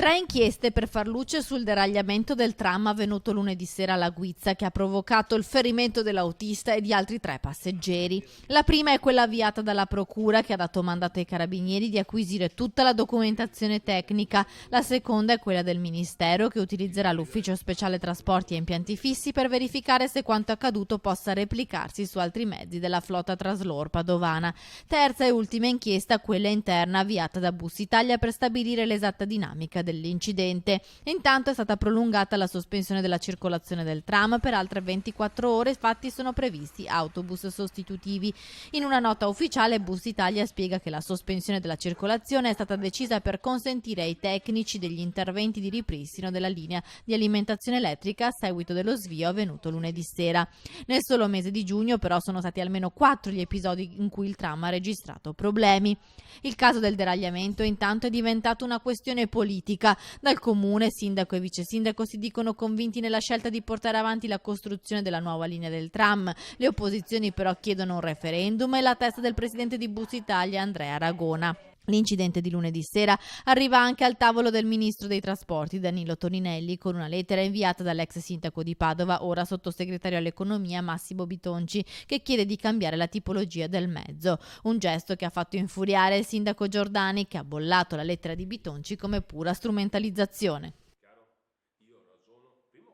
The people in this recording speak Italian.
3 inchieste per far luce sul deragliamento del tram avvenuto lunedì sera alla Guizza, che ha provocato il ferimento dell'autista e di altri 3 passeggeri. La prima è quella avviata dalla Procura, che ha dato mandato ai carabinieri di acquisire tutta la documentazione tecnica. La seconda è quella del Ministero, che utilizzerà l'Ufficio Speciale Trasporti e Impianti Fissi per verificare se quanto accaduto possa replicarsi su altri mezzi della flotta Traslor padovana. Terza e ultima inchiesta, quella interna avviata da Bus Italia per stabilire l'esatta dinamica dell'incidente. Intanto è stata prolungata la sospensione della circolazione del tram per altre 24 ore, infatti sono previsti autobus sostitutivi. In una nota ufficiale Bus Italia spiega che la sospensione della circolazione è stata decisa per consentire ai tecnici degli interventi di ripristino della linea di alimentazione elettrica a seguito dello svio avvenuto lunedì sera. Nel solo mese di giugno però sono stati almeno 4 gli episodi in cui il tram ha registrato problemi. Il caso del deragliamento intanto è diventato una questione politica. Dal comune, sindaco e vice sindaco si dicono convinti nella scelta di portare avanti la costruzione della nuova linea del tram. Le opposizioni però chiedono un referendum e la testa del presidente di Bus Italia, Andrea Ragona. L'incidente di lunedì sera arriva anche al tavolo del ministro dei trasporti Danilo Toninelli con una lettera inviata dall'ex sindaco di Padova, ora sottosegretario all'economia Massimo Bitonci, che chiede di cambiare la tipologia del mezzo. Un gesto che ha fatto infuriare il sindaco Giordani, che ha bollato la lettera di Bitonci come pura strumentalizzazione.